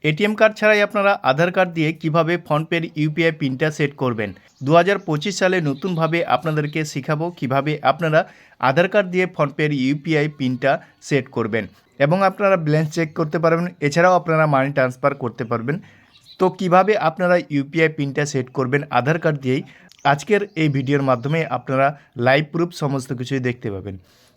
ATM card ছাড়াই আপনারা আধার card দিয়ে কিভাবে ফোনপের ইউপিআই পিনটা সেট করবেন। 2025 সালে নতুনভাবে আপনাদেরকে শেখাবো কিভাবে আপনারা আধার কার্ড দিয়ে ফোনপের ইউপিআই পিনটা সেট করবেন এবং আপনারা ব্যালেন্স চেক করতে পারবেন। এছাড়াও আপনারা মানি ট্রান্সফার করতে পারবেন। তো কিভাবে আপনারা ইউপিআই পিনটা সেট করবেন আধার কার্ড দিয়েই আজকের এই ভিডিওর মাধ্যমে আপনারা লাইভ প্রুফ সমস্ত কিছুই দেখতে পাবেন।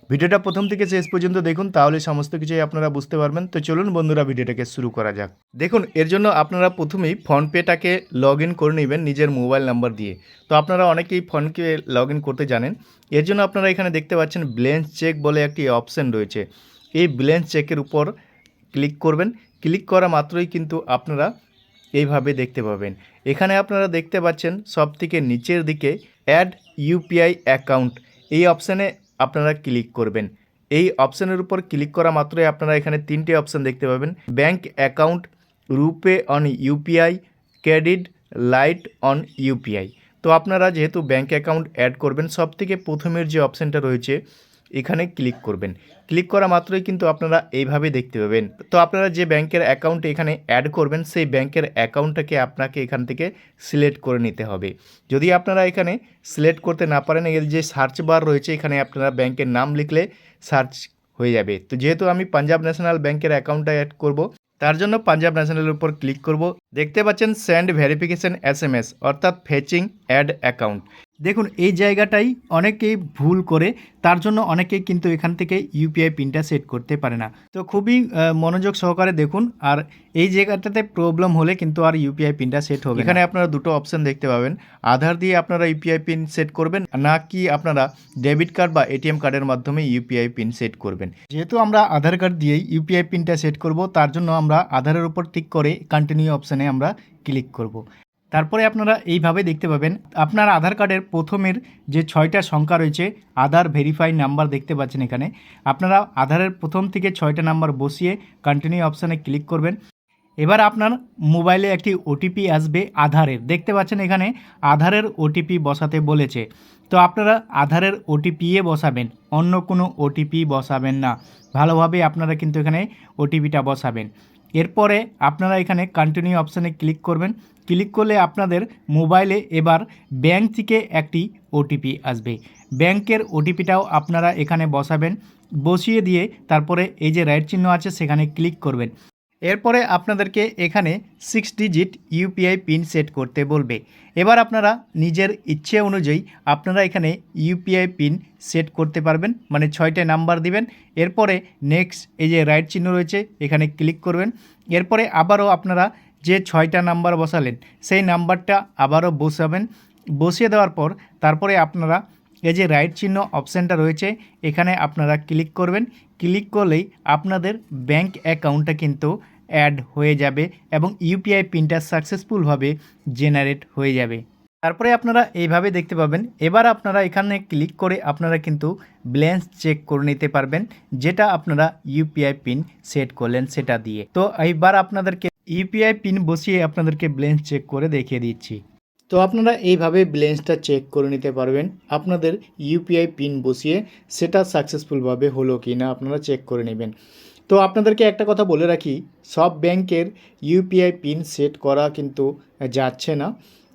ভিডিওটা প্রথম থেকে শেষ পর্যন্ত দেখুন, তাহলে সমস্ত কিছুই আপনারা বুঝতে পারবেন। তো চলুন বন্ধুরা, ভিডিওটাকে শুরু করা যাক। দেখুন, এর জন্য আপনারা প্রথমেই ফোনপেটাকে লগ ইন করে নেবেন নিজের মোবাইল নাম্বার দিয়ে। তো আপনারা অনেকেই ফোনপে লগ ইন করতে জানেন। এর জন্য আপনারা এখানে দেখতে পাচ্ছেন ব্যালেন্স চেক বলে একটি অপশান রয়েছে। এই ব্যালেন্স চেকের উপর ক্লিক করবেন। ক্লিক করা মাত্রই কিন্তু আপনারা এইভাবে দেখতে পাবেন। এখানে আপনারা দেখতে পাচ্ছেন সবথেকে নিচের দিকে অ্যাড ইউপিআই অ্যাকাউন্ট, এই অপশানে আপনারা ক্লিক করবেন। এই অপশানের উপর ক্লিক করা মাত্রই আপনারা এখানে তিনটে অপশান দেখতে পাবেন: bank account, RuPay on UPI, credit light on UPI. তো আপনারা যেহেতু ব্যাঙ্ক অ্যাকাউন্ট অ্যাড করবেন, সবথেকে প্রথমের যে অপশানটা রয়েছে এখানে ক্লিক করবেন। ক্লিক করা মাত্রই কিন্তু আপনারা এইভাবে দেখতে পাবেন। তো আপনারা যে ব্যাংকের অ্যাকাউন্ট এখানে অ্যাড করবেন সেই ব্যাংকের অ্যাকাউন্টটাকে আপনাকে এখান থেকে সিলেক্ট করে নিতে হবে। যদি আপনারা এখানে সিলেক্ট করতে না পারেন, এর যে সার্চ বার রয়েছে এখানে আপনারা ব্যাংকের নাম লিখলে সার্চ হয়ে যাবে। তো যেহেতু আমি পাঞ্জাব ন্যাশনাল ব্যাংকের অ্যাকাউন্টটা অ্যাড করব, তার জন্য পাঞ্জাব ন্যাশনালের উপর ক্লিক করব। দেখতে পাচ্ছেন সেন্ড ভেরিফিকেশন এসএমএস, অর্থাৎ ফেচিং অ্যাড অ্যাকাউন্ট। দেখুন, এই জায়গাটাই অনেকেই ভুল করে, তার জন্য অনেকেই কিন্তু এখান থেকে ইউপিআই পিনটা সেট করতে পারে না। তো খুবই মনোযোগ সহকারে দেখুন, আর এই জায়গাটাতে প্রবলেম হলে কিন্তু আর ইউপিআই পিনটা সেট হবে। এখানে আপনারা দুটো অপশান দেখতে পাবেন: আধার দিয়ে আপনারা ইউপিআই পিন সেট করবেন, না কি আপনারা ডেবিট কার্ড বা এটিএম কার্ডের মাধ্যমে ইউপিআই পিন সেট করবেন। যেহেতু আমরা আধার কার্ড দিয়েই ইউপিআই পিনটা সেট করব, তার জন্য আমরা আধারের উপর টিক করে কন্টিনিউ অপশানে আমরা ক্লিক করব। তারপরে আপনারা এইভাবে দেখতে পাবেন আপনার আধার কার্ডের প্রথমের যে 6টা সংখ্যা রয়েছে, আধার ভেরিফাই নাম্বার দেখতে পাচ্ছেন এখানে। আপনারা আধারের প্রথম থেকে 6টা নাম্বার বসিয়ে কন্টিনিউ অপশানে ক্লিক করবেন। এবার আপনার মোবাইলে একটি ওটিপি আসবে আধারের, দেখতে পাচ্ছেন এখানে আধারের ওটিপি বসাতে বলেছে। তো আপনারা আধারের ওটিপি বসাবেন, অন্য কোনো ওটিপি বসাবেন না। ভালোভাবে আপনারা কিন্তু এখানে ওটিপিটা বসাবেন। এরপরে আপনারা এখানে কন্টিনিউ অপশানে ক্লিক করবেন। ক্লিক করলে আপনাদের মোবাইলে এবার ব্যাংক থেকে একটি ওটিপি আসবে। ব্যাংকের ওটিপিটাও আপনারা এখানে বসাবেন। বসিয়ে দিয়ে তারপরে এই যে রাইট চিহ্ন আছে সেখানে ক্লিক করবেন। এরপরে আপনাদেরকে এখানে 6 ডিজিট ইউপিআই পিন সেট করতে বলবে। এবার আপনারা নিজের ইচ্ছে অনুযায়ী আপনারা এখানে ইউপিআই পিন সেট করতে পারবেন, মানে 6টে নাম্বার দিবেন। এরপরে নেক্সট এই যে রাইট চিহ্ন রয়েছে এখানে ক্লিক করবেন। এরপরে আবারও আপনারা যে 6টা নাম্বার বসালেন সেই নাম্বারটা আবারও বসাবেন। বসিয়ে দেওয়ার পর তারপরে আপনারা এই যে রাইট চিহ্ন অপশানটা রয়েছে এখানে আপনারা ক্লিক করবেন। ক্লিক করলেই আপনাদের ব্যাংক অ্যাকাউন্টটা কিন্তু অ্যাড হয়ে যাবে এবং ইউপিআই পিনটা সাকসেসফুলভাবে জেনারেট হয়ে যাবে। তারপরে আপনারা এইভাবে দেখতে পাবেন। এবার আপনারা এখানে ক্লিক করে আপনারা কিন্তু ব্যালেন্স চেক করে নিতে পারবেন, যেটা আপনারা ইউপিআই পিন সেট করলেন সেটা দিয়ে। তো এইবার আপনাদেরকে ইউপিআই পিন বসিয়ে আপনাদেরকে ব্যালেন্স চেক করে দেখিয়ে দিচ্ছি। তো আপনারা এইভাবে ব্যালেন্সটা চেক করে নিতে পারবেন আপনাদের ইউপিআই পিন বসিয়ে, সেটা সাকসেসফুলভাবে হলো কি না আপনারা চেক করে নেবেন। তো আপনাদেরকে একটা কথা বলে রাখি, সব ব্যাংকের ইউপিআই পিন সেট করা কিন্তু যাচ্ছে না।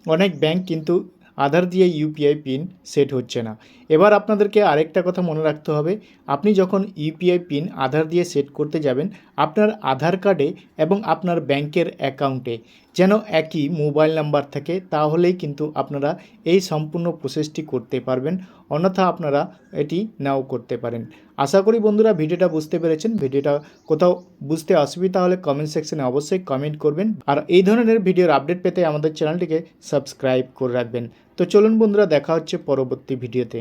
অনেক ব্যাংক কিন্তু আধার দিয়ে ইউপিআই পিন সেট হচ্ছে না। এবার আপনাদেরকে আরেকটা কথা মনে রাখতে হবে, আপনি যখন ইউপিআই পিন আধার দিয়ে সেট করতে যাবেন, আপনার আধার কার্ডে এবং আপনার ব্যাংকের অ্যাকাউন্টে যেন একই মোবাইল নাম্বার থাকে, তাহলেই কিন্তু আপনারা এই সম্পূর্ণ প্রসেসটি করতে পারবেন। অন্যথা আপনারা এটি নাও করতে পারেন। আশা করি বন্ধুরা ভিডিওটা বুঝতে পেরেছেন। ভিডিওটা কোথাও বুঝতে অসুবিধা হলে কমেন্ট সেকশনে অবশ্যই কমেন্ট করবেন। আর এই ধরনের ভিডিওর আপডেট পেতে আমাদের চ্যানেলটিকে সাবস্ক্রাইব করে রাখবেন। তো চলুন বন্ধুরা, দেখা হচ্ছে পরবর্তী ভিডিওতে।